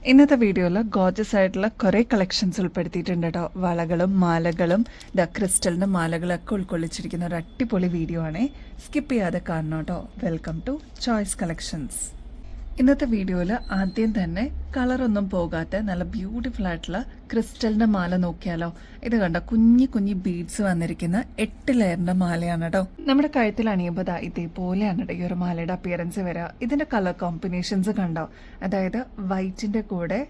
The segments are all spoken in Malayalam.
ഇന്നത്തെ വീഡിയോയിൽ ഗോർജസ് ആയിട്ടുള്ള കുറേ കളക്ഷൻസ് ഉൾപ്പെടുത്തിയിട്ടുണ്ട് കേട്ടോ. വളകളും മാലകളും ക്രിസ്റ്റലിൻ്റെ മാലകളൊക്കെ ഉൾക്കൊള്ളിച്ചിരിക്കുന്ന ഒരു അടിപൊളി വീഡിയോ ആണ്. സ്കിപ്പ് ചെയ്യാതെ കാണണം കേട്ടോ. Welcome to choice collections. ഇന്നത്തെ വീഡിയോയിൽ ആദ്യം തന്നെ കളറൊന്നും പോകാത്ത നല്ല ബ്യൂട്ടിഫുൾ ആയിട്ടുള്ള ക്രിസ്റ്റലിൻ്റെ മാല നോക്കിയാലോ. ഇത് കണ്ട കുഞ്ഞി കുഞ്ഞി ബീഡ്സ് വന്നിരിക്കുന്ന 8 ലെയറിൻ്റെ മാലയാണ് കേട്ടോ. നമ്മുടെ കഴുത്തിൽ അണിയുമ്പോൾ ഇതേപോലെയാണ് കേട്ടോ ഈ ഒരു മാലയുടെ അപ്പിയറൻസ് വരിക. ഇതിൻ്റെ കളർ കോമ്പിനേഷൻസ് കണ്ടോ, അതായത് വൈറ്റിൻ്റെ കൂടെ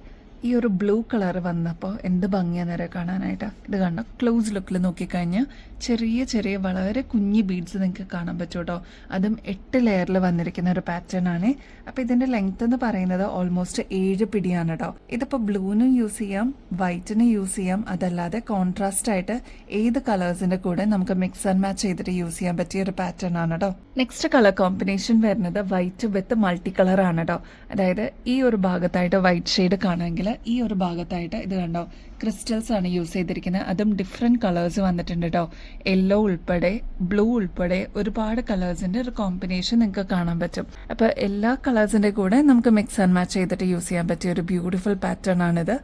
ഈ ഒരു ബ്ലൂ കളർ വന്നപ്പോൾ എന്ത് ഭംഗിയാണെന്നേരെ കാണാനായിട്ട്. ഇത് കണ്ടോ, ക്ലോസ് ലുക്കിൽ നോക്കിക്കഴിഞ്ഞാൽ ചെറിയ ചെറിയ വളരെ കുഞ്ഞി ബീഡ്സ് നിങ്ങൾക്ക് കാണാൻ പറ്റും കേട്ടോ. അതും 8 ലെയറിൽ വന്നിരിക്കുന്ന ഒരു പാറ്റേൺ ആണ്. അപ്പോൾ ഇതിൻ്റെ ലെങ്ത് എന്ന് പറയുന്നത് ഓൾമോസ്റ്റ് 7 പിടിയാണ് കേട്ടോ. ഇതിപ്പോൾ ബ്ലൂവിനും യൂസ് ചെയ്യാം, വൈറ്റിനും യൂസ് ചെയ്യാം, അതല്ലാതെ കോൺട്രാസ്റ്റ് ആയിട്ട് ഏത് കളേഴ്സിൻ്റെ കൂടെ നമുക്ക് മിക്സ് ആൻഡ് മാച്ച് ചെയ്തിട്ട് യൂസ് ചെയ്യാൻ പറ്റിയ ഒരു പാറ്റേൺ ആണ് കേട്ടോ. നെക്സ്റ്റ് കളർ കോമ്പിനേഷൻ വരുന്നത് വൈറ്റ് വിത്ത് മൾട്ടി കളർ ആണ് കേട്ടോ. അതായത് ഈ ഒരു ഭാഗത്തായിട്ട് വൈറ്റ് ഷെയ്ഡ് കാണുമെങ്കിൽ ഈ ഒരു ഭാഗത്തായിട്ട് ഇത് കണ്ടോ ക്രിസ്റ്റൽസ് ആണ് യൂസ് ചെയ്തിരിക്കുന്നത്. അതും ഡിഫറെൻറ്റ് കളേഴ്സ് വന്നിട്ടുണ്ട് കേട്ടോ. യെല്ലോ ഉൾപ്പെടെ ബ്ലൂ ഉൾപ്പെടെ ഒരുപാട് കളേഴ്സിൻ്റെ ഒരു കോമ്പിനേഷൻ നിങ്ങൾക്ക് കാണാൻ പറ്റും. അപ്പോൾ എല്ലാ കളേഴ്സിൻ്റെ കൂടെ നമുക്ക് മിക്സ് ആൻഡ് മാച്ച് ചെയ്തിട്ട് യൂസ് ചെയ്യാൻ പറ്റിയ ഒരു ബ്യൂട്ടിഫുൾ പാറ്റേൺ ആണിത്.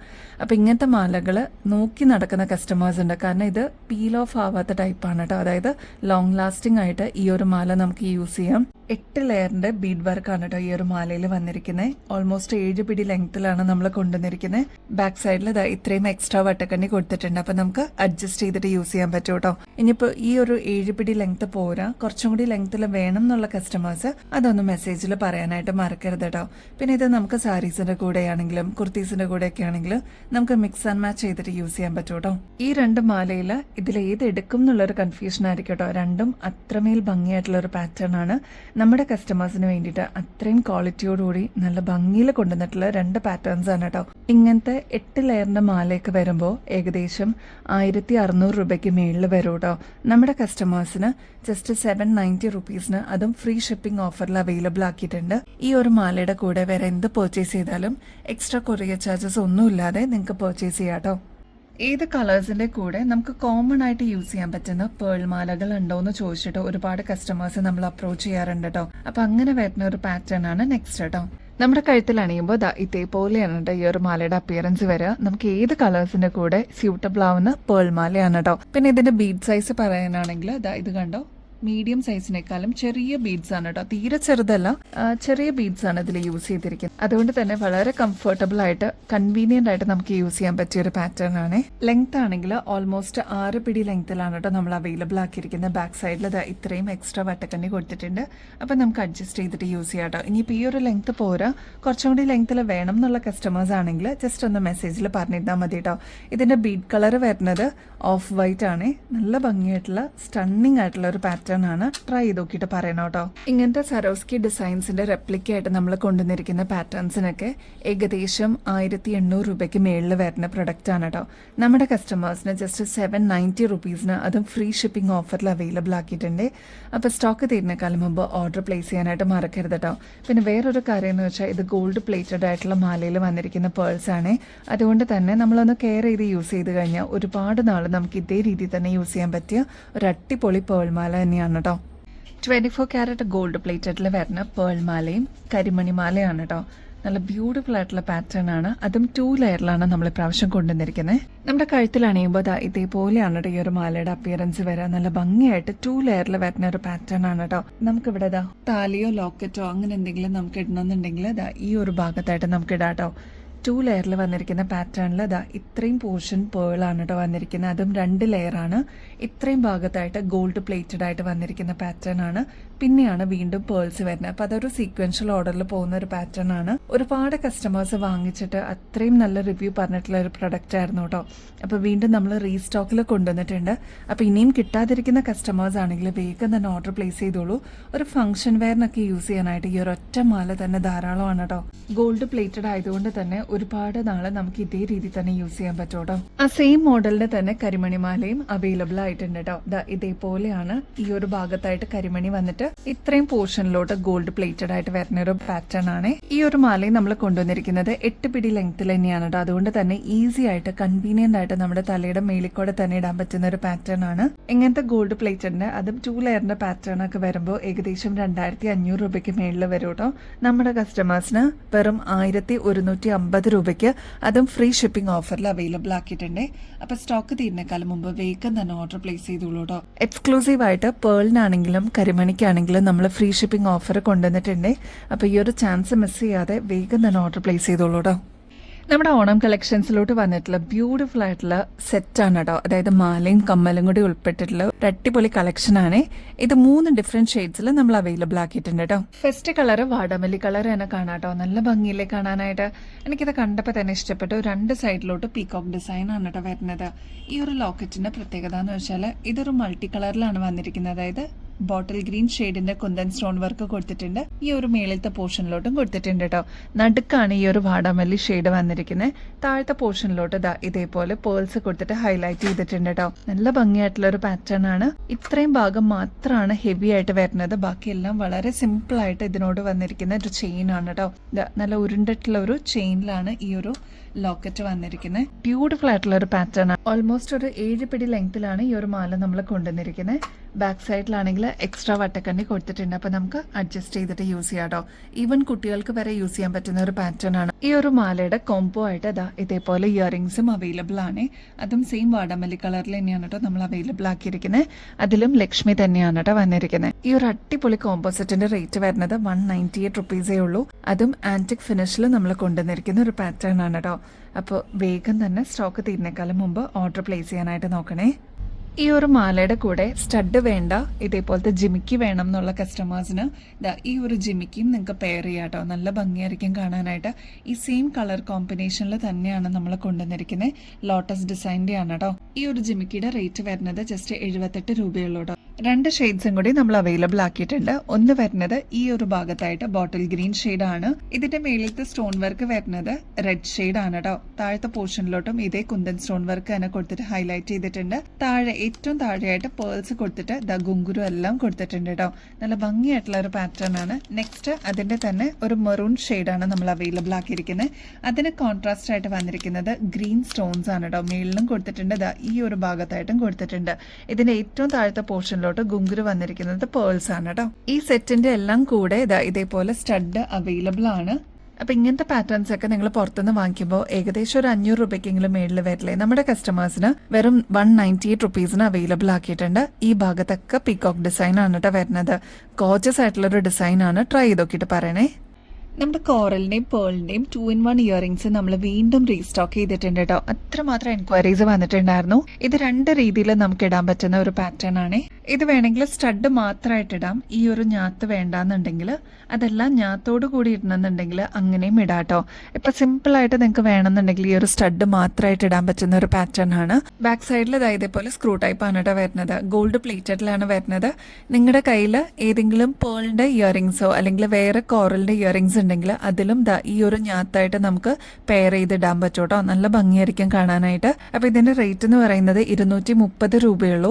അപ്പോൾ ഇങ്ങനത്തെ മാലകൾ നോക്കി നടക്കുന്ന കസ്റ്റമേഴ്സ് ഉണ്ട്, കാരണം ഇത് പീൽ ഓഫ് ആവാത്ത ടൈപ്പാണ് കേട്ടോ. അതായത് ലോങ് ലാസ്റ്റിംഗ് ആയിട്ട് ഈ ഒരു മാല നമുക്ക് യൂസ് ചെയ്യാം. 8 ലെയറിന്റെ ബീഡ് വർക്കാണ് കേട്ടോ ഈ ഒരു മാലയിൽ വന്നിരിക്കുന്നത്. ഓൾമോസ്റ്റ് 7 പിടി ലെങ്ത്തിലാണ് നമ്മൾ കൊണ്ടുവന്നിരിക്കുന്നത്. ബാക്ക് സൈഡിൽ ഇത്രയും എക്സ്ട്രാ വട്ടക്കണ്ണി കൊടുത്തിട്ടുണ്ട്. അപ്പൊ നമുക്ക് അഡ്ജസ്റ്റ് ചെയ്തിട്ട് യൂസ് ചെയ്യാൻ പറ്റും കേട്ടോ. ഇനിയിപ്പോൾ ഈ ഒരു 7 പിടി ലെങ്ത് പോരാ, കുറച്ചും കൂടി ലെങ്ത്തിൽ വേണം എന്നുള്ള കസ്റ്റമേഴ്സ് അതൊന്ന് മെസ്സേജിൽ പറയാനായിട്ട് മറക്കരുത് കേട്ടോ. പിന്നെ ഇത് നമുക്ക് സാരീസിന്റെ കൂടെ ആണെങ്കിലും കുർത്തീസിന്റെ കൂടെ ഒക്കെ ആണെങ്കിലും നമുക്ക് മിക്സ് ആൻഡ് മാച്ച് ചെയ്തിട്ട് യൂസ് ചെയ്യാൻ പറ്റും കേട്ടോ. ഈ 2 മാലയിൽ ഇതിൽ ഏത് എടുക്കും എന്നുള്ളൊരു കൺഫ്യൂഷൻ ആയിരിക്കും കേട്ടോ. രണ്ടും അത്രമേൽ ഭംഗിയായിട്ടുള്ള ഒരു പാറ്റേൺ ആണ്. നമ്മുടെ കസ്റ്റമേഴ്സിന് വേണ്ടിയിട്ട് അത്രയും ക്വാളിറ്റിയോടുകൂടി നല്ല ഭംഗിയിൽ കൊണ്ടുവന്നിട്ടുള്ള 2 പാറ്റേൺസ് ആണ് കേട്ടോ. ഇങ്ങനത്തെ 8 ലെയറിന്റെ മാലയൊക്കെ വരുമ്പോൾ ഏകദേശം 1600 രൂപയ്ക്ക് മേളിൽ വരും കേട്ടോ. നമ്മുടെ കസ്റ്റമേഴ്സിന് ജസ്റ്റ് 790 റുപ്പീസിന്, അതും ഫ്രീ ഷിപ്പിംഗ് ഓഫറിൽ അവൈലബിൾ ആക്കിയിട്ടുണ്ട്. ഈ ഒരു മാലയുടെ കൂടെ വേറെ എന്ത് പർച്ചേസ് ചെയ്താലും എക്സ്ട്രാ കൊറിയർ ചാർജസ് ഒന്നുമില്ലാതെ നിങ്ങൾക്ക് പർച്ചേസ് ചെയ്യാം കേട്ടോ. ഏത് കളേഴ്സിന്റെ കൂടെ നമുക്ക് കോമൺ ആയിട്ട് യൂസ് ചെയ്യാൻ പറ്റുന്ന പേൾ മാലകൾ ഉണ്ടോ എന്ന് ചോദിച്ചിട്ട് ഒരുപാട് കസ്റ്റമേഴ്സ് നമ്മൾ അപ്രോച്ച് ചെയ്യാറുണ്ട് കേട്ടോ. അപ്പൊ അങ്ങനെ വരുന്ന ഒരു പാറ്റേൺ ആണ് നെക്സ്റ്റ് കേട്ടോ. നമ്മുടെ കഴുത്തിൽ അണിയുമ്പോൾ ഇതേപോലെയാണ് കേട്ടോ ഈ ഒരു മാലയുടെ അപ്പിയറൻസ് വരിക. നമുക്ക് ഏത് കളേഴ്സിന്റെ കൂടെ സ്യൂട്ടബിൾ ആവുന്ന പേൾ മാലയാണ് കേട്ടോ. പിന്നെ ഇതിന്റെ ബീഡ് സൈസ് പറയാനാണെങ്കിൽ ഇത് കണ്ടോ, മീഡിയം സൈസിനേക്കാളും ചെറിയ ബീഡ്സ് ആണ് കേട്ടോ. തീരെ ചെറുതല്ല, ചെറിയ ബീഡ്സ് ആണ് ഇതിൽ യൂസ് ചെയ്തിരിക്കുന്നത്. അതുകൊണ്ട് തന്നെ വളരെ കംഫർട്ടബിൾ ആയിട്ട് കൺവീനിയന്റ് ആയിട്ട് നമുക്ക് യൂസ് ചെയ്യാൻ പറ്റിയ ഒരു പാറ്റേൺ ആണ്. ലെങ്ത് ആണെങ്കിൽ ഓൾമോസ്റ്റ് 6 പിടി ലെങ്ത്തിലാണ് കേട്ടോ നമ്മൾ അവൈലബിൾ ആക്കിയിരിക്കുന്നത്. ബാക്ക് സൈഡിൽ ഇത്രയും എക്സ്ട്രാ വട്ടക്കണ്ണി കൊടുത്തിട്ടുണ്ട്. അപ്പം നമുക്ക് അഡ്ജസ്റ്റ് ചെയ്തിട്ട് യൂസ് ചെയ്യാം കേട്ടോ. ഇനിയിപ്പോൾ ഈ ഒരു ലെങ്ത് പോരാ, കുറച്ചും കൂടി ലെങ്ത്തിൽ വേണം എന്നുള്ള കസ്റ്റമേഴ്സ് ആണെങ്കിൽ ജസ്റ്റ് ഒന്ന് മെസ്സേജിൽ പറഞ്ഞിരുന്നാൽ മതി കേട്ടോ. ഇതിന്റെ ബീഡ് കളർ വരുന്നത് ഓഫ് വൈറ്റ് ആണ്. നല്ല ഭംഗിയായിട്ടുള്ള സ്റ്റണ്ണിങ് ആയിട്ടുള്ള ഒരു പാറ്റേൺ ആണ്. ട്രൈ ചെയ്ത് നോക്കിയിട്ട് പറയണം കേട്ടോ. ഇങ്ങനത്തെ സരോസ്കി ഡിസൈൻസിന്റെ റെപ്ലിക്ക ആയിട്ട് നമ്മൾ കൊണ്ടുവന്നിരിക്കുന്ന പാറ്റേൺസിനൊക്കെ ഏകദേശം 1800 രൂപയ്ക്ക് മേളിൽ വരുന്ന പ്രൊഡക്റ്റ് ആണ് കേട്ടോ. നമ്മുടെ കസ്റ്റമേഴ്സിന് ജസ്റ്റ് 790 റുപ്പീസിന്, അതും ഫ്രീ ഷിപ്പിംഗ് ഓഫറിൽ അവൈലബിൾ ആക്കിയിട്ടുണ്ട്. അപ്പോൾ സ്റ്റോക്ക് തീരുന്നേക്കാളും മുമ്പ് ഓർഡർ പ്ലേസ് ചെയ്യാനായിട്ട് മറക്കരുത് കേട്ടോ. പിന്നെ വേറൊരു കാര്യം എന്ന് വെച്ചാൽ ഇത് ഗോൾഡ് പ്ലേറ്റഡ് ആയിട്ടുള്ള മാലയിൽ വന്നിരിക്കുന്ന പേൾസ് ആണ്. അതുകൊണ്ട് തന്നെ നമ്മളൊന്ന് കെയർ ചെയ്ത് യൂസ് ചെയ്ത് കഴിഞ്ഞാൽ ഒരുപാട് നാൾ നമുക്ക് ഇതേ രീതിയിൽ തന്നെ യൂസ് ചെയ്യാൻ പറ്റിയ ഒരു അടിപൊളി പേൾ മാല തന്നെയാണ് കേട്ടോ. 24 ക്യാരറ്റ് ഗോൾഡ് പ്ലേറ്റഡിൽ വരുന്ന പേൾ മാലയും കരിമണി മാലയാണ് കേട്ടോ. നല്ല ബ്യൂട്ടിഫുൾ ആയിട്ടുള്ള പാറ്റേൺ ആണ്. അതും 2 ലെയറിലാണ് നമ്മൾ ഇപ്രാവശ്യം കൊണ്ടുവന്നിരിക്കുന്നത്. നമ്മുടെ കഴുത്തിൽ അണിയുമ്പോൾ ഇതേപോലെയാണ് ഈ ഒരു മാലയുടെ അപ്പിയറൻസ് വരിക. നല്ല ഭംഗിയായിട്ട് 2 ലെയറിൽ വരുന്ന ഒരു പാറ്റേൺ ആണ് കേട്ടോ. നമുക്കിവിടെ താലിയോ ലോക്കറ്റോ അങ്ങനെ എന്തെങ്കിലും നമുക്ക് ഇടണമെന്നുണ്ടെങ്കിൽ ഈ ഒരു ഭാഗത്തായിട്ട് നമുക്ക് ഇടാം കേട്ടോ. 2 ലെയറിൽ വന്നിരിക്കുന്ന പാറ്റേണിൽ ഇത്രയും പോർഷൻ പേളാണ് കേട്ടോ വന്നിരിക്കുന്നത്. അതും 2 ലെയറാണ്. ഇത്രയും ഭാഗത്തായിട്ട് ഗോൾഡ് പ്ലേറ്റഡ് ആയിട്ട് വന്നിരിക്കുന്ന പാറ്റേൺ ആണ്. പിന്നെയാണ് വീണ്ടും പേൾസ് വരുന്നത്. അപ്പോൾ അതൊരു സീക്വൻഷ്യൽ ഓർഡറിൽ പോകുന്ന ഒരു പാറ്റേൺ ആണ്. ഒരുപാട് കസ്റ്റമേഴ്സ് വാങ്ങിച്ചിട്ട് അത്രയും നല്ല റിവ്യൂ പറഞ്ഞിട്ടുള്ള ഒരു പ്രൊഡക്റ്റ് ആയിരുന്നു കേട്ടോ. അപ്പോൾ വീണ്ടും നമ്മൾ റീസ്റ്റോക്കിൽ കൊണ്ടുവന്നിട്ടുണ്ട്. അപ്പോൾ ഇനിയും കിട്ടാതിരിക്കുന്ന കസ്റ്റമേഴ്സ് ആണെങ്കിൽ വേഗം തന്നെ ഓർഡർ പ്ലേസ് ചെയ്തോളൂ. ഒരു ഫംഗ്ഷൻ വെയറിനൊക്കെ യൂസ് ചെയ്യാനായിട്ട് ഈ ഒരു ഒറ്റ മാല തന്നെ ധാരാളമാണ് കേട്ടോ. ഗോൾഡ് പ്ലേറ്റഡ് ആയതുകൊണ്ട് തന്നെ ഒരുപാട് നാളെ നമുക്ക് ഇതേ രീതിയിൽ തന്നെ യൂസ് ചെയ്യാൻ പറ്റും കേട്ടോ. ആ സെയിം മോഡലിന്റെ തന്നെ കരിമണി മാലയും അവൈലബിൾ ആയിട്ടുണ്ട് കേട്ടോ. ഇതേപോലെയാണ് ഈ ഒരു ഭാഗത്തായിട്ട് കരിമണി വന്നിട്ട് ഇത്രയും പോർഷനിലോട്ട് ഗോൾഡ് പ്ലേറ്റഡ് ആയിട്ട് വരുന്ന ഒരു പാറ്റേൺ ആണ്. ഈ ഒരു മാലയും നമ്മൾ കൊണ്ടുവന്നിരിക്കുന്നത് 8 പിടി ലെങ്ത്തിൽ തന്നെയാണ് കേട്ടോ. അതുകൊണ്ട് തന്നെ ഈസി ആയിട്ട് കൺവീനിയന്റ് ആയിട്ട് നമ്മുടെ തലയുടെ മേളിക്കൂടെ തന്നെ ഇടാൻ പറ്റുന്ന ഒരു പാറ്റേൺ ആണ്. ഇങ്ങനത്തെ ഗോൾഡ് പ്ലേറ്റഡിന്റെ അതും 2 ലെയറിന്റെ പാറ്റേൺ ഒക്കെ വരുമ്പോൾ ഏകദേശം 2500 രൂപയ്ക്ക് മേളിൽ വരും കേട്ടോ. നമ്മുടെ കസ്റ്റമേഴ്സിന് വെറും 1150 രൂപയ്ക്ക്, അതും ഫ്രീ ഷിപ്പിംഗ് ഓഫറിൽ അവൈലബിൾ ആക്കിയിട്ടുണ്ട്. അപ്പോൾ സ്റ്റോക്ക് തീരുന്നേക്കാളും മുമ്പ് വേഗം തന്നെ ഓർഡർ പ്ലേസ് ചെയ്തോളൂ കേട്ടോ. എക്സ്ക്ലൂസീവായിട്ട് പേളിനാണെങ്കിലും കരിമണിക്കാണെങ്കിലും നമ്മൾ ഫ്രീ ഷിപ്പിംഗ് ഓഫർ കൊണ്ടുവന്നിട്ടുണ്ട്. അപ്പോൾ ഈ ഒരു ചാൻസ് മിസ് ചെയ്യാതെ വേഗം തന്നെ ഓർഡർ പ്ലേസ് ചെയ്തോളൂ കേട്ടോ. നമ്മുടെ ഓണം കളക്ഷൻസിലോട്ട് വന്നിട്ടുള്ള ബ്യൂട്ടിഫുൾ ആയിട്ടുള്ള സെറ്റാണ് കേട്ടോ. അതായത് മാലയും കമ്മലും കൂടി ഉൾപ്പെട്ടിട്ടുള്ള ഒരു അടിപൊളി കളക്ഷനാണ് ഇത്. 3 ഡിഫറെന്റ് ഷെയ്ഡ്സിൽ നമ്മൾ അവൈലബിൾ ആക്കിയിട്ടുണ്ട് കേട്ടോ. ഫസ്റ്റ് കളർ വാടാമല്ലി കളർ തന്നെ കാണാം കേട്ടോ. നല്ല ഭംഗിയില്ലേ കാണാനായിട്ട്. എനിക്കിത് കണ്ടപ്പോൾ തന്നെ ഇഷ്ടപ്പെട്ടു. 2 സൈഡിലോട്ട് പീകോക്ക് ഡിസൈൻ ആണ് കേട്ടോ വരുന്നത്. ഈ ഒരു ലോക്കറ്റിന്റെ പ്രത്യേകത എന്ന് വെച്ചാൽ ഇതൊരു മൾട്ടി കളറിലാണ് വന്നിരിക്കുന്നത്. അതായത് ബോട്ടിൽ ഗ്രീൻ ഷെയ്ഡിന്റെ കുന്തൻ സ്റ്റോൺ വർക്ക് കൊടുത്തിട്ടുണ്ട്. ഈ ഒരു മേളിലത്തെ പോർഷനിലോട്ടും കൊടുത്തിട്ടുണ്ട് കേട്ടോ. നടുക്കാണ് ഈ ഒരു വാടാമല്ലി ഷെയ്ഡ് വന്നിരിക്കുന്നത്. താഴത്തെ പോർഷനിലോട്ട് ഇതേപോലെ പേൾസ് കൊടുത്തിട്ട് ഹൈലൈറ്റ് ചെയ്തിട്ടുണ്ട് കേട്ടോ. നല്ല ഭംഗിയായിട്ടുള്ള ഒരു പാറ്റേൺ ആണ്. ഇത്രയും ഭാഗം മാത്രമാണ് ഹെവി ആയിട്ട് വരുന്നത്. ബാക്കിയെല്ലാം വളരെ സിമ്പിൾ ആയിട്ട് ഇതിനോട് വന്നിരിക്കുന്ന ഒരു ചെയിൻ ആണ് കേട്ടോ. നല്ല ഉരുണ്ടിട്ടുള്ള ഒരു ചെയിനിലാണ് ഈ ഒരു ലോക്കറ്റ് വന്നിരിക്കുന്നത്. ബ്യൂട്ടിഫുൾ ആയിട്ടുള്ള ഒരു പാറ്റേൺ ആണ്. ഓൾമോസ്റ്റ് ഒരു 7 പിടി ലെങ്ത്തിലാണ് ഈ ഒരു മാല നമ്മൾ കൊണ്ടുവന്നിരിക്കുന്നത്. ബാക്ക് സൈഡിലാണെങ്കിൽ എക്സ്ട്രാ വട്ടക്കണ്ണി കൊടുത്തിട്ടുണ്ട്. അപ്പൊ നമുക്ക് അഡ്ജസ്റ്റ് ചെയ്തിട്ട് യൂസ് ചെയ്യാം കേട്ടോ. ഈവൻ കുട്ടികൾക്ക് വരെ യൂസ് ചെയ്യാൻ പറ്റുന്ന ഒരു പാറ്റേൺ ആണ്. ഈ ഒരു മാലയുടെ കോംബോ ആയിട്ട് ഇതേപോലെ ഇയറിംഗ്സും അവൈലബിൾ ആണ്. അതും സെയിം വാടാമല്ലി കളറിൽ തന്നെയാണ് കേട്ടോ നമ്മൾ അവൈലബിൾ ആക്കിയിരിക്കുന്നത്. അതിലും ലക്ഷ്മി തന്നെയാണ് കേട്ടോ വന്നിരിക്കുന്നത്. ഈ ഒരു അടിപൊളി കോമ്പോസിറ്റിന്റെ റേറ്റ് വരുന്നത് 198 റുപ്പീസേ ഉള്ളൂ. അതും ആന്റിക് ഫിനിഷിൽ നമ്മൾ കൊണ്ടുവന്നിരിക്കുന്ന ഒരു പാറ്റേൺ ആണ് കേട്ടോ. അപ്പോൾ വേഗം തന്നെ സ്റ്റോക്ക് തീരുന്നേക്കാളും മുമ്പ് ഓർഡർ പ്ലേസ് ചെയ്യാനായിട്ട് നോക്കണേ. ഈ ഒരു മാലയുടെ കൂടെ സ്റ്റഡ് വേണ്ട, ഇതേപോലത്തെ ജിമിക്കി വേണം എന്നുള്ള കസ്റ്റമേഴ്സിന് ഈ ഒരു ജിമിക്കിയും നിങ്ങൾക്ക് പെയർ ചെയ്യാം കേട്ടോ. നല്ല ഭംഗിയായിരിക്കും കാണാനായിട്ട്. ഈ സെയിം കളർ കോമ്പിനേഷനിൽ തന്നെയാണ് നമ്മൾ കൊണ്ടുവന്നിരിക്കുന്നത്. ലോട്ടസ് ഡിസൈൻ്റെ ആണ് കേട്ടോ. ഈ ഒരു ജിമിക്കിയുടെ റേറ്റ് വരുന്നത് ജസ്റ്റ് 78 രൂപയുള്ളൂ കേട്ടോ. 2 ഷെയ്ഡ്സും കൂടി നമ്മൾ അവൈലബിൾ ആക്കിയിട്ടുണ്ട്. ഒന്ന് വരുന്നത് ഈ ഒരു ഭാഗത്തായിട്ട് ബോട്ടിൽ ഗ്രീൻ ഷെയ്ഡ് ആണ്. ഇതിന്റെ മേളിലത്തെ സ്റ്റോൺ വർക്ക് വരുന്നത് റെഡ് ഷെയ്ഡ് ആണ് കേട്ടോ. താഴത്തെ പോർഷനിലോട്ടും ഇതേ കുന്തൻ സ്റ്റോൺ വർക്ക് തന്നെ കൊടുത്തിട്ട് ഹൈലൈറ്റ് ചെയ്തിട്ടുണ്ട്. ഏറ്റവും താഴെയായിട്ട് പേൾസ് കൊടുത്തിട്ട് ഗുങ്കുരു എല്ലാം കൊടുത്തിട്ടുണ്ട് കേട്ടോ. നല്ല ഭംഗിയായിട്ടുള്ള ഒരു പാറ്റേൺ ആണ്. നെക്സ്റ്റ് അതിന്റെ തന്നെ ഒരു മെറൂൺ ഷെയ്ഡാണ് നമ്മൾ അവൈലബിൾ ആക്കിയിരിക്കുന്നത്. അതിന് കോൺട്രാസ്റ്റ് ആയിട്ട് വന്നിരിക്കുന്നത് ഗ്രീൻ സ്റ്റോൺസ് ആണ് കേട്ടോ. മേളിലും കൊടുത്തിട്ടുണ്ട്, ഈ ഒരു ഭാഗത്തായിട്ടും കൊടുത്തിട്ടുണ്ട്. ഇതിന്റെ ഏറ്റവും താഴത്തെ പോർഷനിലോട്ട് ഗുങ്കുരു വന്നിരിക്കുന്നത് പേൾസ് ആണ് കേട്ടോ. ഈ സെറ്റിന്റെ എല്ലാം കൂടെ ഇതേപോലെ സ്റ്റഡ് അവൈലബിൾ ആണ്. അപ്പൊ ഇങ്ങനത്തെ പാറ്റേൺസ് ഒക്കെ നിങ്ങൾ പുറത്തുനിന്ന് വാങ്ങിക്കുമ്പോൾ ഏകദേശം ഒരു 500 രൂപയ്ക്കെങ്കിലും മേളിൽ വരില്ലേ. നമ്മുടെ കസ്റ്റമേഴ്സിന് വെറും 198 റുപ്പീസിന് അവൈലബിൾ ആക്കിയിട്ടുണ്ട്. ഈ ഭാഗത്തൊക്കെ പീകോക്ക് ഡിസൈൻ ആണ് കേട്ടോ വരുന്നത്. ഗോർജസ് ആയിട്ടുള്ളൊരു ഡിസൈൻ ആണ്. ട്രൈ ചെയ്ത് നോക്കിയിട്ട് പറയണേ. നമ്മുടെ കോറലിന്റെയും പേളിന്റെയും 2-in-1 ഇയറിംഗ്സ് നമ്മൾ വീണ്ടും റീസ്റ്റോക്ക് ചെയ്തിട്ടുണ്ട് കേട്ടോ. അത്രമാത്രം എൻക്വയറീസ് വന്നിട്ടുണ്ടായിരുന്നു. ഇത് 2 രീതിയിൽ നമുക്ക് ഇടാൻ പറ്റുന്ന ഒരു പാറ്റേൺ ആണ്. ഇത് വേണമെങ്കിൽ സ്റ്റഡ് മാത്രമായിട്ട് ഇടാം. ഈ ഒരു ഞാത്ത് വേണ്ടാന്നുണ്ടെങ്കിൽ, അതെല്ലാം ഞാത്തോട് കൂടി ഇടണമെന്നുണ്ടെങ്കിൽ അങ്ങനെയും ഇടാം കേട്ടോ. ഇപ്പൊ സിമ്പിൾ ആയിട്ട് നിങ്ങൾക്ക് വേണമെന്നുണ്ടെങ്കിൽ ഈ ഒരു സ്റ്റഡ് മാത്രമായിട്ട് ഇടാൻ പറ്റുന്ന ഒരു പാറ്റേൺ ആണ്. ബാക്ക് സൈഡിൽ ഇതേപോലെ സ്ക്രൂ ടൈപ്പ് ആണ് കേട്ടോ വരുന്നത്. ഗോൾഡ് പ്ലേറ്റഡിലാണ് വരുന്നത്. നിങ്ങളുടെ കയ്യിൽ ഏതെങ്കിലും പേളിന്റെ ഇയറിംഗ്സോ അല്ലെങ്കിൽ വേറെ കോറലിന്റെ ഇയറിംഗ്സ് ഉണ്ടെങ്കിൽ അതിലും ഈ ഒരു ഞാത്തായിട്ട് നമുക്ക് പെയർ ചെയ്തിടാൻ പറ്റും കേട്ടോ. നല്ല ഭംഗിയായിരിക്കും കാണാനായിട്ട്. അപ്പൊ ഇതിന്റെ റേറ്റ് എന്ന് പറയുന്നത് 230 രൂപയുള്ളൂ.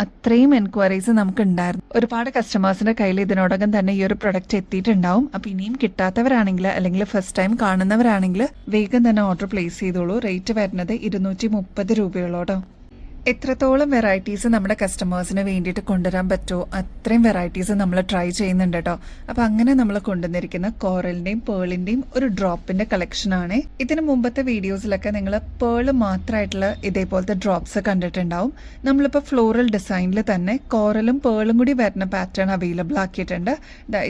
അത്രയും എൻക്വയറീസ് നമുക്ക് ഉണ്ടായിരുന്നു. ഒരുപാട് കസ്റ്റമേഴ്സിന്റെ കയ്യിൽ ഇതിനോടകം തന്നെ ഈ ഒരു പ്രൊഡക്റ്റ് എത്തിയിട്ടുണ്ടാവും. അപ്പൊ ഇനിയും കിട്ടാത്തവരാണെങ്കിൽ അല്ലെങ്കിൽ ഫസ്റ്റ് ടൈം കാണുന്നവരാണെങ്കിൽ വേഗം തന്നെ ഓർഡർ പ്ലേസ് ചെയ്തോളൂ. റേറ്റ് വരുന്നത് 230 രൂപയുള്ളൂ കേട്ടോ. എത്രത്തോളം വെറൈറ്റീസ് നമ്മുടെ കസ്റ്റമേഴ്സിന് വേണ്ടിയിട്ട് കൊണ്ടുവരാൻ പറ്റുമോ അത്രയും വെറൈറ്റീസ് നമ്മൾ ട്രൈ ചെയ്യുന്നുണ്ട് കേട്ടോ. അപ്പൊ അങ്ങനെ നമ്മൾ കൊണ്ടുവന്നിരിക്കുന്ന കോറലിന്റെയും പേളിന്റെയും ഒരു ഡ്രോപ്പിന്റെ കളക്ഷൻ ആണ്. ഇതിന് മുമ്പത്തെ വീഡിയോസിലൊക്കെ നിങ്ങൾ പേള് മാത്രമായിട്ടുള്ള ഇതേപോലത്തെ ഡ്രോപ്സ് കണ്ടിട്ടുണ്ടാവും. നമ്മളിപ്പോൾ ഫ്ലോറൽ ഡിസൈനിൽ തന്നെ കോറലും പേളും കൂടി വരുന്ന പാറ്റേൺ അവൈലബിൾ ആക്കിയിട്ടുണ്ട്.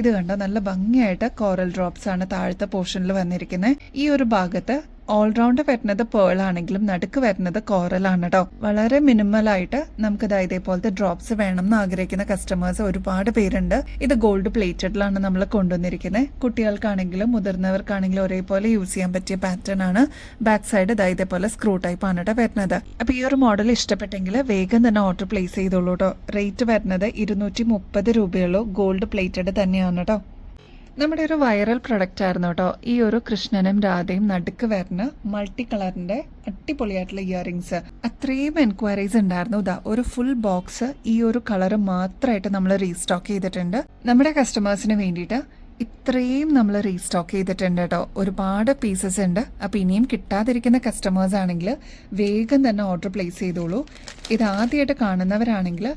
ഇത് കണ്ടോ, നല്ല ഭംഗിയായിട്ട് കോറൽ ഡ്രോപ്സ് ആണ് താഴത്തെ പോർഷനിൽ വന്നിരിക്കുന്നത്. ഈ ഒരു ഭാഗത്ത് ഓൾറൗണ്ട് വരുന്നത് പേൾ ആണെങ്കിലും നടുക്ക് വരുന്നത് കോറലാണ് കേട്ടോ. വളരെ മിനിമൽ ആയിട്ട് നമുക്ക് ഇതേപോലത്തെ ഡ്രോപ്സ് വേണം എന്ന് ആഗ്രഹിക്കുന്ന കസ്റ്റമേഴ്സ് ഒരുപാട് പേരുണ്ട്. ഇത് ഗോൾഡ് പ്ലേറ്റഡിലാണ് നമ്മൾ കൊണ്ടുവന്നിരിക്കുന്നത്. കുട്ടികൾക്കാണെങ്കിലും മുതിർന്നവർക്കാണെങ്കിലും ഒരേപോലെ യൂസ് ചെയ്യാൻ പറ്റിയ പാറ്റേൺ ആണ്. ബാക്ക് സൈഡ് ഇതേപോലെ സ്ക്രൂ ടൈപ്പ് ആണ് കേട്ടോ വരുന്നത്. അപ്പൊ ഈ ഒരു മോഡൽ ഇഷ്ടപ്പെട്ടെങ്കിൽ വേഗം തന്നെ ഓർഡർ പ്ലേസ് ചെയ്തോളൂ കേട്ടോ. റേറ്റ് വരുന്നത് 230 രൂപയുള്ളൂ. ഗോൾഡ് പ്ലേറ്റഡ് തന്നെയാണ് കേട്ടോ. നമ്മുടെ ഒരു വൈറൽ പ്രൊഡക്റ്റ് ആയിരുന്നു കേട്ടോ ഈ ഒരു കൃഷ്ണനും രാധയും നടുക്ക് വരുന്ന മൾട്ടി കളറിന്റെ അടിപൊളിയായിട്ടുള്ള ഇയറിംഗ്സ്. അത്രയും എൻക്വയറീസ് ഉണ്ടായിരുന്നു. ഒരു ഫുൾ ബോക്സ് ഈ ഒരു കളർ മാത്രമായിട്ട് നമ്മൾ റീസ്റ്റോക്ക് ചെയ്തിട്ടുണ്ട്. നമ്മുടെ കസ്റ്റമേഴ്സിന് വേണ്ടിയിട്ട് ഇത്രയും നമ്മൾ റീസ്റ്റോക്ക് ചെയ്തിട്ടുണ്ട് കേട്ടോ. ഒരുപാട് പീസസ് ഉണ്ട്. അപ്പം ഇനിയും കിട്ടാതിരിക്കുന്ന കസ്റ്റമേഴ്സ് ആണെങ്കിൽ വേഗം തന്നെ ഓർഡർ പ്ലേസ് ചെയ്തോളൂ. ഇത് ആദ്യമായിട്ട് കാണുന്നവരാണെങ്കിൽ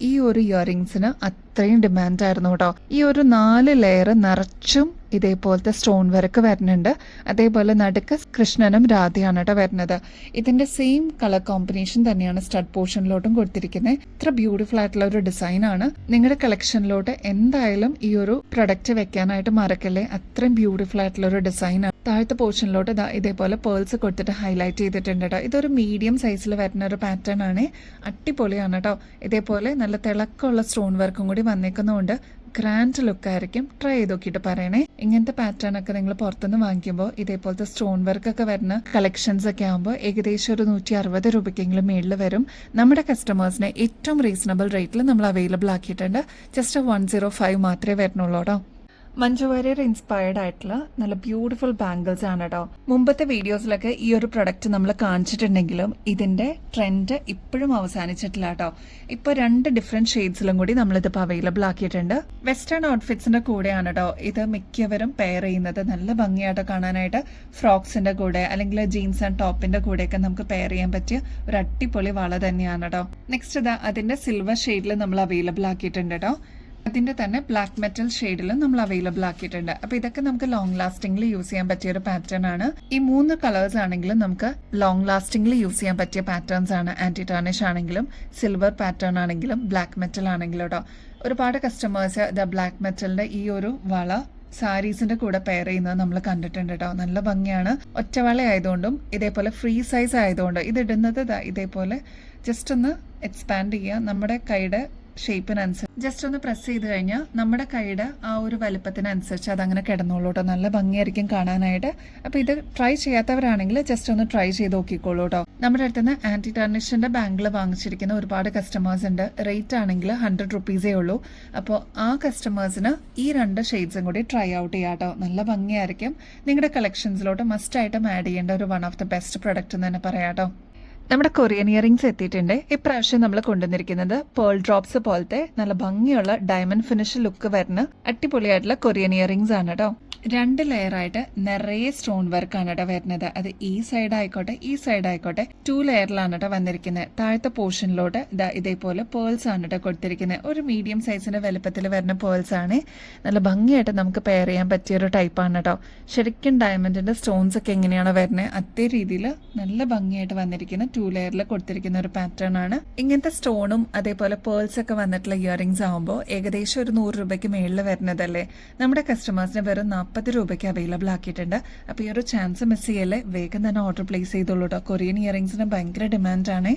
ഈ ഒരു ഇയറിംഗ്സിന് അത്രയും ഡിമാൻഡ് ആയിരുന്നു കേട്ടോ. ഈ ഒരു 4 ലെയർ നിറച്ചും ഇതേപോലത്തെ സ്റ്റോൺ വർക്ക് വരുന്നുണ്ട്. അതേപോലെ നടുക്ക് കൃഷ്ണനും രാധയാണ് കേട്ടോ വരുന്നത്. ഇതിന്റെ സെയിം കളർ കോമ്പിനേഷൻ തന്നെയാണ് സ്റ്റഡ് പോർഷനിലോട്ടും കൊടുത്തിരിക്കുന്നത്. ഇത്ര ബ്യൂട്ടിഫുൾ ആയിട്ടുള്ള ഒരു ഡിസൈൻ ആണ്. നിങ്ങളുടെ കളക്ഷനിലോട്ട് എന്തായാലും ഈ ഒരു പ്രൊഡക്റ്റ് വെക്കാനായിട്ട് മറക്കല്ലേ. അത്രയും ബ്യൂട്ടിഫുൾ ആയിട്ടുള്ള ഒരു ഡിസൈൻ ആണ്. താഴത്തെ പോർഷനിലോട്ട് ഇതേപോലെ പേൾസ് കൊടുത്തിട്ട് ഹൈലൈറ്റ് ചെയ്തിട്ടുണ്ട് കേട്ടോ. ഇതൊരു മീഡിയം സൈസിൽ വരുന്ന ഒരു പാറ്റേൺ ആണ്. അടിപൊളിയാണ് കേട്ടോ. ഇതേപോലെ നല്ല തിളക്കമുള്ള സ്റ്റോൺ വർക്കും കൂടി വന്നേക്കുന്നതുകൊണ്ട് ഗ്രാൻഡ് ലുക്ക് ആയിരിക്കും. ട്രൈ ചെയ്ത് നോക്കിയിട്ട് പറയണേ. ഇങ്ങനത്തെ പാറ്റേൺ ഒക്കെ നിങ്ങൾ പുറത്തുനിന്ന് വാങ്ങിക്കുമ്പോൾ ഇതേപോലത്തെ സ്റ്റോൺ വർക്ക് ഒക്കെ വരുന്ന കളക്ഷൻസ് ഒക്കെ ആകുമ്പോൾ ഏകദേശം ഒരു 160 രൂപയ്ക്കെങ്കിലും മേളിൽ വരും. നമ്മുടെ കസ്റ്റമേഴ്സിന് ഏറ്റവും റീസണബിൾ റേറ്റിൽ നമ്മൾ അവൈലബിൾ ആക്കിയിട്ടുണ്ട്. ജസ്റ്റ് 105 മാത്രമേ വരുന്നുള്ളൂ കേട്ടോ. മഞ്ജു വാര്യർ ഇൻസ്പയർഡ് ആയിട്ടുള്ള നല്ല ബ്യൂട്ടിഫുൾ ബാംഗിൾസ് ആണ് കേട്ടോ. മുമ്പത്തെ വീഡിയോസിലൊക്കെ ഈ ഒരു പ്രൊഡക്റ്റ് നമ്മൾ കാണിച്ചിട്ടുണ്ടെങ്കിലും ഇതിന്റെ ട്രെൻഡ് ഇപ്പോഴും അവസാനിച്ചിട്ടില്ല കേട്ടോ. ഇപ്പോൾ 2 ഡിഫറെന്റ് ഷെയ്ഡ്സിലും കൂടി നമ്മളിതിപ്പോൾ അവൈലബിൾ ആക്കിയിട്ടുണ്ട്. വെസ്റ്റേൺ ഔട്ട്ഫിറ്റ്സിന്റെ കൂടെയാണ് കേട്ടോ ഇത് മിക്കവരും പെയർ ചെയ്യുന്നത്. നല്ല ഭംഗിയായിട്ടോ കാണാനായിട്ട്. ഫ്രോക്സിന്റെ കൂടെ അല്ലെങ്കിൽ ജീൻസ് ആൻഡ് ടോപ്പിന്റെ കൂടെയൊക്കെ നമുക്ക് പെയർ ചെയ്യാൻ പറ്റിയ ഒരു അടിപൊളി വള തന്നെയാണ് കേട്ടോ. നെക്സ്റ്റ് അതിന്റെ സിൽവർ ഷെയ്ഡിൽ നമ്മൾ അവൈലബിൾ ആക്കിയിട്ടുണ്ട് കേട്ടോ. അതിന്റെ തന്നെ ബ്ലാക്ക് മെറ്റൽ ഷെയ്ഡിലും നമ്മൾ അവൈലബിൾ ആക്കിയിട്ടുണ്ട്. അപ്പൊ ഇതൊക്കെ നമുക്ക് ലോങ് ലാസ്റ്റിംഗിൽ യൂസ് ചെയ്യാൻ പറ്റിയ ഒരു പാറ്റേൺ ആണ്. ഈ 3 കളേഴ്സ് ആണെങ്കിലും നമുക്ക് ലോങ് ലാസ്റ്റിംഗിൽ യൂസ് ചെയ്യാൻ പറ്റിയ പാറ്റേൺസ് ആണ്. ആന്റി ടാർണിഷ് ആണെങ്കിലും സിൽവർ പാറ്റേൺ ആണെങ്കിലും ബ്ലാക്ക് മെറ്റൽ ആണെങ്കിലും കേട്ടോ. ഒരുപാട് കസ്റ്റമേഴ്സ് ബ്ലാക്ക് മെറ്റലിന്റെ ഈ ഒരു വള സാരീസിന്റെ കൂടെ പെയർ ചെയ്യുന്നത് നമ്മൾ കണ്ടിട്ടുണ്ട് കേട്ടോ. നല്ല ഭംഗിയാണ്. ഒറ്റവള ആയതുകൊണ്ടും ഇതേപോലെ ഫ്രീ സൈസ് ആയതുകൊണ്ട് ഇത് ഇടുന്നത് ഇതേപോലെ ജസ്റ്റ് ഒന്ന് എക്സ്പാൻഡ് ചെയ്യുക. നമ്മുടെ കൈയുടെ ഷേപ്പിനനുസരിച്ച് ജസ്റ്റ് ഒന്ന് പ്രസ് ചെയ്ത് കഴിഞ്ഞാൽ നമ്മുടെ കൈയുടെ ആ ഒരു വലുപ്പത്തിനനുസരിച്ച് അതങ്ങനെ കിടന്നോളൂ കേട്ടോ. നല്ല ഭംഗിയായിരിക്കും കാണാനായിട്ട്. അപ്പോൾ ഇത് ട്രൈ ചെയ്യാത്തവരാണെങ്കിൽ ജസ്റ്റ് ഒന്ന് ട്രൈ ചെയ്ത് നോക്കിക്കോളൂ കേട്ടോ. നമ്മുടെ അടുത്ത് നിന്ന് ആന്റി ടർണിഷിന്റെ ബാംഗിൾ വാങ്ങിച്ചിരിക്കുന്ന ഒരുപാട് കസ്റ്റമേഴ്സ് ഉണ്ട്. റേറ്റ് ആണെങ്കിൽ 100 റുപ്പീസേ ഉള്ളൂ. അപ്പോൾ ആ കസ്റ്റമേഴ്സിന് ഈ 2 ഷെയ്ഡ്സും കൂടി ട്രൈ ഔട്ട് ചെയ്യാം കേട്ടോ. നല്ല ഭംഗിയായിരിക്കും. നിങ്ങളുടെ കളക്ഷൻസിലോട്ട് മസ്റ്റ് ആയിട്ടും ആഡ് ചെയ്യേണ്ട ഒരു one of the best product എന്ന് തന്നെ പറയാം കേട്ടോ. നമ്മുടെ കൊറിയൻ ഇയറിംഗ്സ് എത്തിയിട്ടുണ്ട്. ഇപ്രാവശ്യം നമ്മൾ കൊണ്ടുവന്നിരിക്കുന്നത് പേൾ ഡ്രോപ്സ് പോലത്തെ നല്ല ഭംഗിയുള്ള ഡയമണ്ട് ഫിനിഷ് ലുക്ക് വരുന്ന അടിപൊളിയായിട്ടുള്ള കൊറിയൻ ഇയറിംഗ്സ് ആണ് കേട്ടോ. 2 ലെയറായിട്ട് നിറയെ സ്റ്റോൺ വർക്കാണ് കേട്ടോ വരുന്നത്. അത് ഈ സൈഡ് ആയിക്കോട്ടെ ഈ സൈഡ് ആയിക്കോട്ടെ 2 ലെയറിലാണ് കേട്ടോ വന്നിരിക്കുന്നത്. താഴത്തെ പോർഷനിലോട്ട് ഇതേപോലെ പേൾസ് ആണ് കേട്ടോ കൊടുത്തിരിക്കുന്നത്. ഒരു മീഡിയം സൈസിന്റെ വലുപ്പത്തിൽ വരുന്ന പേൾസ് ആണ്. നല്ല ഭംഗിയായിട്ട് നമുക്ക് പെയർ ചെയ്യാൻ പറ്റിയ ഒരു ടൈപ്പാണ് കേട്ടോ. ശരിക്കും ഡയമണ്ടിന്റെ സ്റ്റോൺസ് ഒക്കെ എങ്ങനെയാണ് വരുന്നത് അതേ രീതിയിൽ നല്ല ഭംഗിയായിട്ട് വന്നിരിക്കുന്ന 2 ലെയറിൽ കൊടുത്തിരിക്കുന്ന ഒരു പാറ്റേൺ ആണ്. ഇങ്ങനത്തെ സ്റ്റോണും അതേപോലെ പേൾസ് ഒക്കെ വന്നിട്ടുള്ള ഇയറിംഗ്സ് ആകുമ്പോൾ ഏകദേശം ഒരു 100 രൂപയ്ക്ക് മേളിൽ വരുന്നതല്ലേ. നമ്മുടെ കസ്റ്റമേഴ്സിന് വെറും 40 രൂപയ്ക്ക് അവൈലബിൾ ആക്കിയിട്ടുണ്ട്. അപ്പോൾ ഈ ഒരു ചാൻസ് മിസ് ചെയ്യല്ലേ. വേഗം തന്നെ ഓർഡർ പ്ലേസ് ചെയ്തോളൂ കേട്ടോ. കൊറിയൻ ഇയറിംഗ്സിന് ഭയങ്കര ഡിമാൻഡാണ്.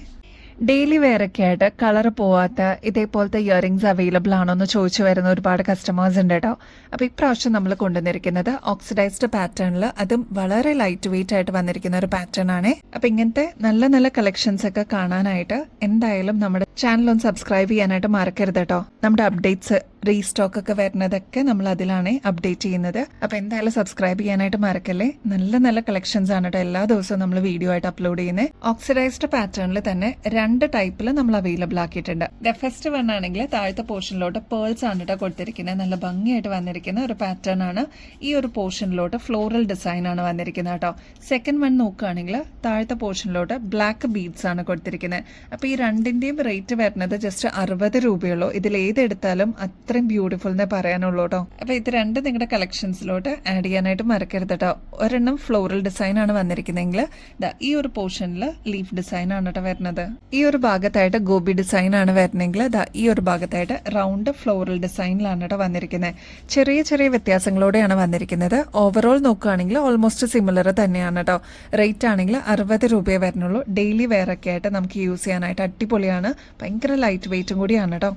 ഡെയിലി വെയർ ഒക്കെ ആയിട്ട് കളർ പോവാത്ത ഇതേപോലത്തെ ഇയറിംഗ്സ് അവൈലബിൾ ആണോ എന്ന് ചോദിച്ചു വരുന്ന ഒരുപാട് കസ്റ്റമേഴ്സ് ഉണ്ട് കേട്ടോ. അപ്പോൾ ഇപ്രാവശ്യം നമ്മൾ കൊണ്ടുവന്നിരിക്കുന്നത് ഓക്സിഡൈസ്ഡ് പാറ്റേണിൽ, അതും വളരെ ലൈറ്റ് വെയിറ്റ് ആയിട്ട് വന്നിരിക്കുന്ന ഒരു പാറ്റേൺ ആണ്. അപ്പോൾ ഇങ്ങനത്തെ നല്ല നല്ല കളക്ഷൻസ് ഒക്കെ കാണാനായിട്ട് എന്തായാലും നമ്മുടെ ചാനൽ ഒന്ന് സബ്സ്ക്രൈബ് ചെയ്യാനായിട്ട് മറക്കരുത് കേട്ടോ. നമ്മുടെ അപ്ഡേറ്റ്സ് റീസ്റ്റോക്ക് ഒക്കെ വരുന്നതൊക്കെ നമ്മൾ അതിലാണ് അപ്ഡേറ്റ് ചെയ്യുന്നത്. അപ്പോൾ എന്തായാലും സബ്സ്ക്രൈബ് ചെയ്യാനായിട്ട് മറക്കല്ലേ. നല്ല നല്ല കളക്ഷൻസ് ആണ് കേട്ടോ എല്ലാ ദിവസവും നമ്മൾ വീഡിയോ ആയിട്ട് അപ്ലോഡ് ചെയ്യുന്നത്. ഓക്സിഡൈസ്ഡ് പാറ്റേണിൽ തന്നെ 2 ടൈപ്പിൽ നമ്മൾ അവൈലബിൾ ആക്കിയിട്ടുണ്ട്. ഫസ്റ്റ് വൺ ആണെങ്കിൽ താഴത്തെ പോർഷനിലോട്ട് പേൾസ് ആണ് കേട്ടോ കൊടുത്തിരിക്കുന്നത്. നല്ല ഭംഗിയായിട്ട് വന്നിരിക്കുന്ന ഒരു പാറ്റേൺ ആണ്. ഈ ഒരു പോർഷനിലോട്ട് ഫ്ലോറൽ ഡിസൈൻ ആണ് വന്നിരിക്കുന്നത് കേട്ടോ. സെക്കൻഡ് വൺ നോക്കുകയാണെങ്കിൽ താഴത്തെ പോർഷനിലോട്ട് ബ്ലാക്ക് ബീഡ്സ് ആണ് കൊടുത്തിരിക്കുന്നത്. അപ്പോൾ ഈ 2ന്റെയും റേറ്റ് വരുന്നത് ജസ്റ്റ് 60 രൂപയുള്ളൂ. ഇതിൽ ഏതെടുത്താലും അത്രയും ബ്യൂട്ടിഫുൾ എന്നേ പറയാനുള്ളൂ കേട്ടോ. അപ്പോൾ ഇത് 2 നിങ്ങളുടെ കളക്ഷൻസിലോട്ട് ആഡ് ചെയ്യാനായിട്ട് മറക്കരുത് കേട്ടോ. ഒരെണ്ണം ഫ്ലോറൽ ഡിസൈൻ ആണ് വന്നിരിക്കുന്നതെങ്കിൽ ഈ ഒരു പോർഷനിൽ ലീഫ് ഡിസൈൻ ആണ് കേട്ടോ വരുന്നത്. ഈ ഒരു ഭാഗത്തായിട്ട് ഗോബി ഡിസൈൻ ആണ് വരുന്നതെങ്കിൽ ഈ ഒരു ഭാഗത്തായിട്ട് റൗണ്ട് ഫ്ലോറൽ ഡിസൈനിലാണ് കേട്ടോ വന്നിരിക്കുന്നത്. ചെറിയ ചെറിയ വ്യത്യാസങ്ങളോടെയാണ് വന്നിരിക്കുന്നത്. ഓവറോൾ നോക്കുകയാണെങ്കിൽ ഓൾമോസ്റ്റ് സിമിലർ തന്നെയാണ് കേട്ടോ. റേറ്റ് ആണെങ്കിൽ 60 രൂപയെ വരുന്നുള്ളൂ. ഡെയിലി വെയർ ഒക്കെ ആയിട്ട് നമുക്ക് യൂസ് ചെയ്യാനായിട്ട് അടിപൊളിയാണ്. ഭയങ്കര ലൈറ്റ് വെയിറ്റും കൂടിയാണ് കേട്ടോ.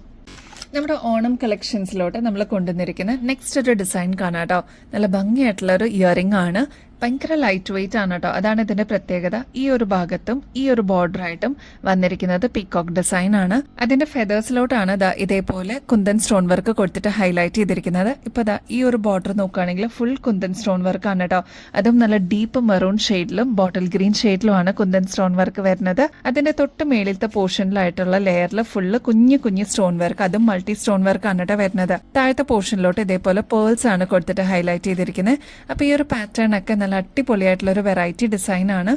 നമ്മുടെ ഓണം കളക്ഷൻസിലോട്ട് നമ്മൾ കൊണ്ടുവന്നിരിക്കുന്ന നെക്സ്റ്റ് ഒരു ഡിസൈൻ കാണാം കേട്ടോ. നല്ല ഭംഗിയായിട്ടുള്ള ഒരു ഇയറിംഗ് ആണ്. ഭയങ്കര ലൈറ്റ് വെയിറ്റ് ആണ് കേട്ടോ. അതാണ് ഇതിന്റെ പ്രത്യേകത. ഈ ഒരു ഭാഗത്തും ഈ ഒരു ബോർഡറായിട്ടും വന്നിരിക്കുന്നത് പീകോക്ക് ഡിസൈൻ ആണ്. അതിന്റെ ഫെദേഴ്സിലോട്ടാണ് ഇതേപോലെ കുന്തൻ സ്റ്റോൺ വർക്ക് കൊടുത്തിട്ട് ഹൈലൈറ്റ് ചെയ്തിരിക്കുന്നത്. ഇപ്പൊ ഈ ഒരു ബോർഡർ നോക്കുകയാണെങ്കിൽ ഫുൾ കുന്തൻ സ്റ്റോൺ വർക്ക് ആണ് കേട്ടോ. അതും നല്ല ഡീപ്പ് മെറൂൺ ഷെയ്ഡിലും ബോട്ടിൽ ഗ്രീൻ ഷെയ്ഡിലുമാണ് കുന്തൻ സ്റ്റോൺ വർക്ക് വരുന്നത്. അതിന്റെ തൊട്ട് മേളിലത്തെ പോർഷനിലായിട്ടുള്ള ലെയറിൽ ഫുള്ള് കുഞ്ഞു കുഞ്ഞു സ്റ്റോൺ വർക്ക്, അതും മൾട്ടി സ്റ്റോൺ വർക്ക് ആണ് കേട്ടോ വരുന്നത്. താഴത്തെ പോർഷനിലോട്ട് ഇതേപോലെ പേൾസ് ആണ് കൊടുത്തിട്ട് ഹൈലൈറ്റ് ചെയ്തിരിക്കുന്നത്. അപ്പൊ ഈ ഒരു പാറ്റേൺ ഒക്കെ നല്ല നല്ല അടിപൊളിയായിട്ടുള്ള ഒരു വെറൈറ്റി ഡിസൈൻ ആണ്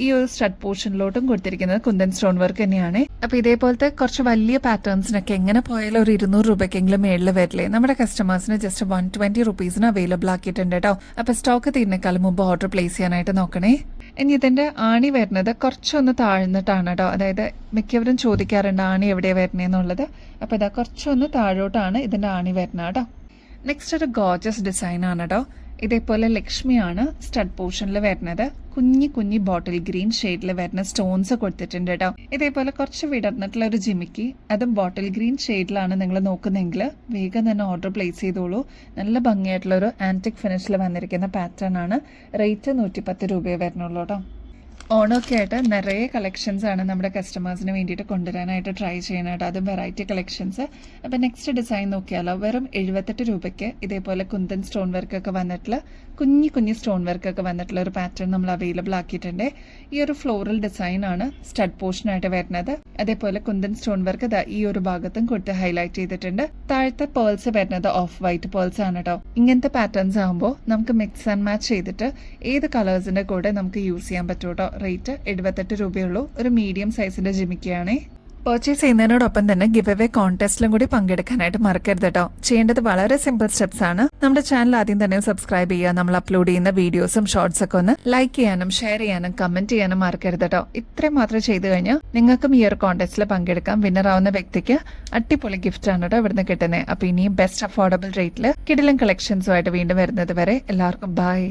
ഈ ഒരു സ്റ്റഡ് പോർഷനിലോട്ടും കൊടുത്തിരിക്കുന്നത് കുന്തൻ സ്റ്റോൺ വർക്ക് തന്നെയാണ്. അപ്പൊ ഇതേപോലത്തെ കുറച്ച് വലിയ പാറ്റേൺസിനൊക്കെ എങ്ങനെ പോയാലും ഒരു 200 രൂപയ്ക്കെങ്കിലും മേളിൽ വരില്ലേ. നമ്മുടെ കസ്റ്റമേഴ്സിന് ജസ്റ്റ് 120 റുപ്പീസിന് അവൈലബിൾ ആക്കിയിട്ടുണ്ട് കേട്ടോ. അപ്പൊ സ്റ്റോക്ക് തീരുന്നേക്കാളും മുമ്പ് ഓർഡർ പ്ലേസ് ചെയ്യാനായിട്ട് നോക്കണേ. ഇനി ഇതിന്റെ ആണി വരുന്നത് കുറച്ചൊന്ന് താഴ്ന്നിട്ടാണ് കേട്ടോ. അതായത് മിക്കവരും ചോദിക്കാറുണ്ട് ആണി എവിടെയാണ് വരുന്നതെന്നുള്ളത്. അപ്പൊ ഇതാ കുറച്ചൊന്ന് താഴോട്ടാണ് ഇതിന്റെ ആണി വരുന്നത് കേട്ടോ. നെക്സ്റ്റ് ഒരു ഗോർജസ് ഡിസൈൻ ആണ് കേട്ടോ. ഇതേപോലെ ലക്ഷ്മിയാണ് സ്റ്റഡ് പോർഷനിൽ വരുന്നത്. കുഞ്ഞി ബോട്ടിൽ ഗ്രീൻ ഷെയ്ഡിൽ വരുന്ന സ്റ്റോൺസ് കൊടുത്തിട്ടുണ്ട് കേട്ടോ. ഇതേപോലെ കുറച്ച് വിടർന്നിട്ടുള്ള ഒരു ജിമിക്കി, അതും ബോട്ടിൽ ഗ്രീൻ ഷെയ്ഡിലാണ് നിങ്ങൾ നോക്കുന്നെങ്കിൽ വേഗം തന്നെ ഓർഡർ പ്ലേസ് ചെയ്തോളൂ. നല്ല ഭംഗിയായിട്ടുള്ള ഒരു ആന്റിക് ഫിനിഷിൽ വന്നിരിക്കുന്ന പാറ്റേൺ ആണ്. റേറ്റ് 110 രൂപയെ വരുന്നുള്ളൂ കേട്ടോ. ഓണമൊക്കെ ആയിട്ട് നിറയെ കളക്ഷൻസ് ആണ് നമ്മുടെ കസ്റ്റമേഴ്സിന് വേണ്ടിയിട്ട് കൊണ്ടുവരാനായിട്ട് ട്രൈ ചെയ്യാനായിട്ട്, അതും വെറൈറ്റി കളക്ഷൻസ്. അപ്പം നെക്സ്റ്റ് ഡിസൈൻ നോക്കിയാലോ, വെറും 78 രൂപയ്ക്ക് ഇതേപോലെ കുന്തൻ സ്റ്റോൺ വർക്കൊക്കെ വന്നിട്ടുള്ള കുഞ്ഞി സ്റ്റോൺ വർക്കൊക്കെ വന്നിട്ടുള്ള ഒരു പാറ്റേൺ നമ്മൾ അവൈലബിൾ ആക്കിയിട്ടുണ്ട്. ഈ ഒരു ഫ്ലോറൽ ഡിസൈൻ ആണ് സ്റ്റഡ് പോർഷനായിട്ട് വരുന്നത്. അതേപോലെ കുന്തൻ സ്റ്റോൺ വർക്ക് ഈ ഒരു ഭാഗത്തും കൊടുത്ത് ഹൈലൈറ്റ് ചെയ്തിട്ടുണ്ട്. താഴത്തെ പേൾസ് വരുന്നത് ഓഫ് വൈറ്റ് പേൾസ് ആണ് കേട്ടോ. ഇങ്ങനത്തെ പാറ്റേൺസ് ആകുമ്പോൾ നമുക്ക് മിക്സ് ആൻഡ് മാച്ച് ചെയ്തിട്ട് ഏത് കളേഴ്സിന്റെ കൂടെ നമുക്ക് യൂസ് ചെയ്യാൻ പറ്റും കേട്ടോ. റേറ്റ് 78 രൂപയുള്ളൂ. ഒരു മീഡിയം സൈസിന്റെ ജിമിക്കാണേ. പർച്ചേസ് ചെയ്യുന്നതിനോടൊപ്പം തന്നെ ഗിവ് അവേ കോൺടെസ്റ്റിലും കൂടി പങ്കെടുക്കാനായിട്ട് മറക്കരുത് കേട്ടോ. ചെയ്യേണ്ടത് വളരെ സിമ്പിൾ സ്റ്റെപ്സ് ആണ്. നമ്മുടെ ചാനൽ ആദ്യം തന്നെ സബ്സ്ക്രൈബ് ചെയ്യുക. നമ്മൾ അപ്ലോഡ് ചെയ്യുന്ന വീഡിയോസും ഷോർട്സ് ഒക്കെ ഒന്ന് ലൈക്ക് ചെയ്യാനും ഷെയർ ചെയ്യാനും കമന്റ് ചെയ്യാനും മറക്കരുത് കേട്ടോ. ഇത്രയും മാത്രം ചെയ്തു കഴിഞ്ഞാൽ നിങ്ങൾക്കും ഈ ഒരു കോൺടെസ്റ്റിൽ പങ്കെടുക്കാം. വിന്നർ ആവുന്ന വ്യക്തിക്ക് അടിപൊളി ഗിഫ്റ്റ് ആണ് കേട്ടോ ഇവിടുന്ന് കിട്ടുന്നത്. അപ്പൊ ഇനിയും ബെസ്റ്റ് അഫോർഡബിൾ റേറ്റിൽ കിടിലൻ കളക്ഷൻസുമായിട്ട് വീണ്ടും വരുന്നത് വരെ എല്ലാവർക്കും ബൈ.